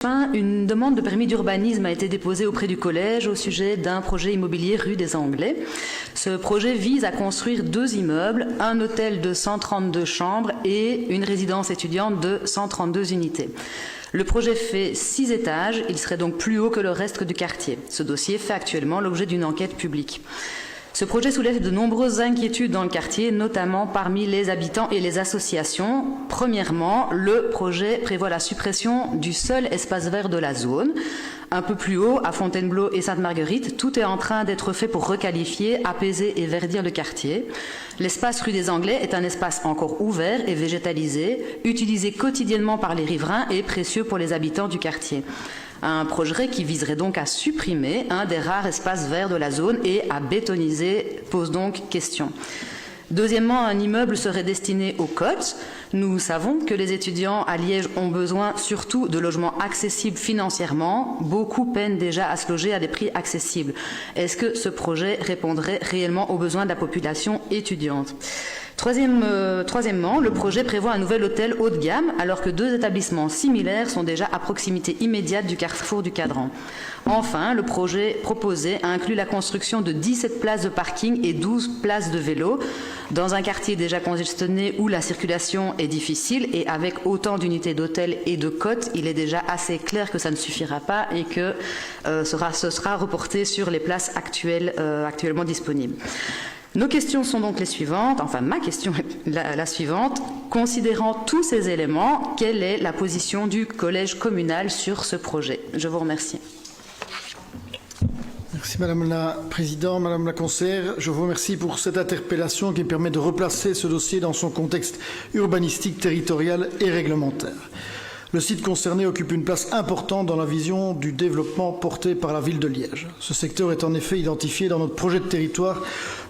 Enfin, une demande de permis d'urbanisme a été déposée auprès du collège au sujet d'un projet immobilier rue des Anglais. Ce projet vise à construire 2 immeubles, un hôtel de 132 chambres et une résidence étudiante de 132 unités. Le projet fait 6 étages, il serait donc plus haut que le reste du quartier. Ce dossier fait actuellement l'objet d'une enquête publique. Ce projet soulève de nombreuses inquiétudes dans le quartier, notamment parmi les habitants et les associations. Premièrement, le projet prévoit la suppression du seul espace vert de la zone. Un peu plus haut, à Fontainebleau et Sainte-Marguerite, tout est en train d'être fait pour requalifier, apaiser et verdir le quartier. L'espace rue des Anglais est un espace encore ouvert et végétalisé, utilisé quotidiennement par les riverains et précieux pour les habitants du quartier. Un projet qui viserait donc à supprimer un des rares espaces verts de la zone et à bétoniser pose donc question. Deuxièmement, un immeuble serait destiné aux côtes. Nous savons que les étudiants à Liège ont besoin surtout de logements accessibles financièrement. Beaucoup peinent déjà à se loger à des prix accessibles. Est-ce que ce projet répondrait réellement aux besoins de la population étudiante ? Troisièmement, le projet prévoit un nouvel hôtel haut de gamme alors que 2 établissements similaires sont déjà à proximité immédiate du carrefour du Cadran. Enfin, le projet proposé inclut la construction de 17 places de parking et 12 places de vélo dans un quartier déjà congestionné où la circulation est difficile et avec autant d'unités d'hôtels et de côtes, il est déjà assez clair que ça ne suffira pas et que ce sera reporté sur les places actuellement disponibles. Nos questions sont donc les suivantes, enfin ma question est la suivante. Considérant tous ces éléments, quelle est la position du collège communal sur ce projet ? Je vous remercie. Merci Madame la Présidente, Madame la Conseillère. Je vous remercie pour cette interpellation qui permet de replacer ce dossier dans son contexte urbanistique, territorial et réglementaire. Le site concerné occupe une place importante dans la vision du développement porté par la ville de Liège. Ce secteur est en effet identifié dans notre projet de territoire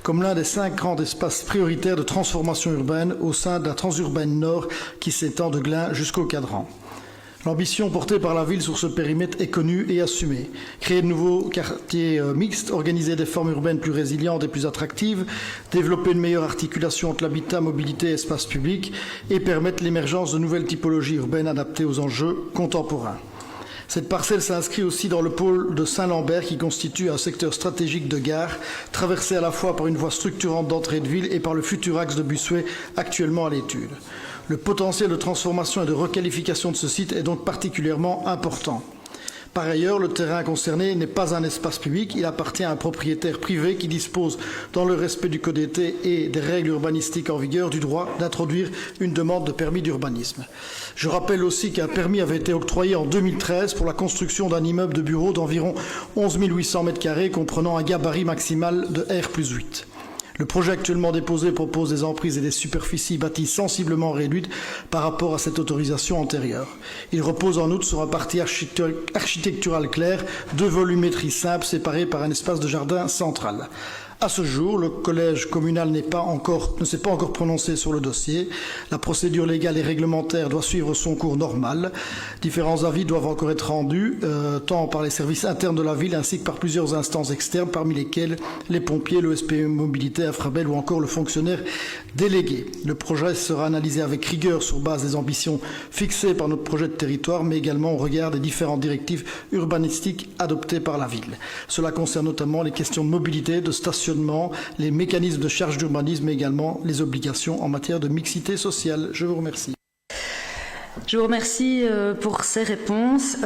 comme l'un des 5 grands espaces prioritaires de transformation urbaine au sein de la Transurbaine Nord qui s'étend de Glun jusqu'au Cadran. L'ambition portée par la ville sur ce périmètre est connue et assumée. Créer de nouveaux quartiers mixtes, organiser des formes urbaines plus résilientes et plus attractives, développer une meilleure articulation entre l'habitat, mobilité et espace public et permettre l'émergence de nouvelles typologies urbaines adaptées aux enjeux contemporains. Cette parcelle s'inscrit aussi dans le pôle de Saint-Lambert qui constitue un secteur stratégique de gare, traversé à la fois par une voie structurante d'entrée de ville et par le futur axe de Bussuet actuellement à l'étude. Le potentiel de transformation et de requalification de ce site est donc particulièrement important. Par ailleurs, le terrain concerné n'est pas un espace public, il appartient à un propriétaire privé qui dispose, dans le respect du Code et des règles urbanistiques en vigueur, du droit d'introduire une demande de permis d'urbanisme. Je rappelle aussi qu'un permis avait été octroyé en 2013 pour la construction d'un immeuble de bureaux d'environ 11 800 m² comprenant un gabarit maximal de R+8. Le projet actuellement déposé propose des emprises et des superficies bâties sensiblement réduites par rapport à cette autorisation antérieure. Il repose en outre sur un parti architectural clair, 2 volumétries simples séparées par un espace de jardin central. À ce jour, le collège communal ne s'est pas encore prononcé sur le dossier. La procédure légale et réglementaire doit suivre son cours normal. Différents avis doivent encore être rendus, tant par les services internes de la ville ainsi que par plusieurs instances externes, parmi lesquelles les pompiers, le SPE Mobilité, Infrabel ou encore le fonctionnaire délégué. Le projet sera analysé avec rigueur sur base des ambitions fixées par notre projet de territoire, mais également au regard des différentes directives urbanistiques adoptées par la ville. Cela concerne notamment les questions de mobilité, de stationnement, les mécanismes de charge d'urbanisme et également les obligations en matière de mixité sociale. Je vous remercie. Je vous remercie pour ces réponses.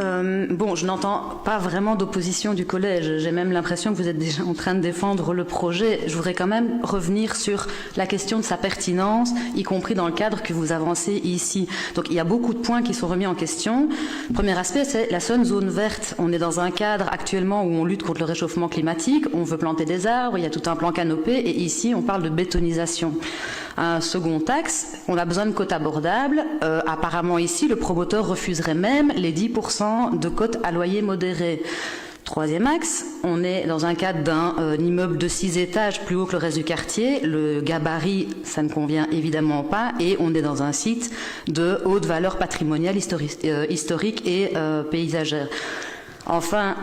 Bon, je n'entends pas vraiment d'opposition du collège. J'ai même l'impression que vous êtes déjà en train de défendre le projet. Je voudrais quand même revenir sur la question de sa pertinence, y compris dans le cadre que vous avancez ici. Donc, il y a beaucoup de points qui sont remis en question. Le premier aspect, c'est la seule zone verte. On est dans un cadre actuellement où on lutte contre le réchauffement climatique, on veut planter des arbres, il y a tout un plan canopé, et ici, on parle de bétonisation. Un second axe, on a besoin de côtes abordables. Apparemment, ici, le promoteur refuserait même les 10% de côtes à loyer modéré. Troisième axe, on est dans un cadre d'un immeuble de 6 étages plus haut que le reste du quartier. Le gabarit, ça ne convient évidemment pas. Et on est dans un site de haute valeur patrimoniale, historique et paysagère. Enfin,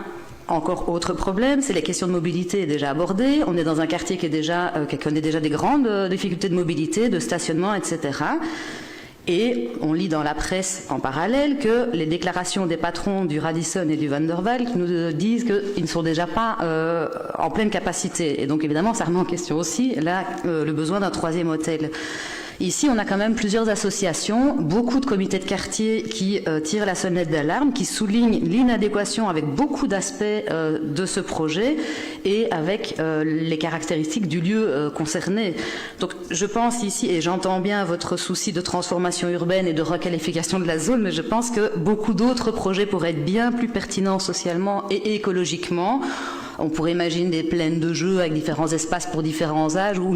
encore autre problème, c'est les questions de mobilité déjà abordées. On est dans un quartier qui connaît déjà des grandes difficultés de mobilité, de stationnement, etc. Et on lit dans la presse en parallèle que les déclarations des patrons du Radisson et du Van der Valk nous disent qu'ils ne sont déjà pas en pleine capacité. Et donc évidemment, ça remet en question aussi là, le besoin d'un troisième hôtel. Ici, on a quand même plusieurs associations, beaucoup de comités de quartier qui tirent la sonnette d'alarme, qui soulignent l'inadéquation avec beaucoup d'aspects de ce projet et avec les caractéristiques du lieu concerné. Donc je pense ici, et j'entends bien votre souci de transformation urbaine et de requalification de la zone, mais je pense que beaucoup d'autres projets pourraient être bien plus pertinents socialement et écologiquement. On pourrait imaginer des plaines de jeux avec différents espaces pour différents âges ou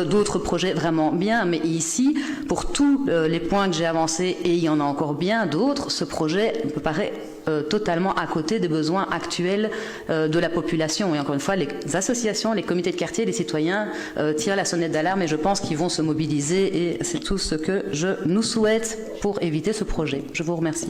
d'autres projets vraiment bien. Mais ici, pour tous les points que j'ai avancés, et il y en a encore bien d'autres, ce projet me paraît totalement à côté des besoins actuels de la population. Et encore une fois, les associations, les comités de quartier, les citoyens tirent la sonnette d'alarme et je pense qu'ils vont se mobiliser et c'est tout ce que je nous souhaite pour éviter ce projet. Je vous remercie.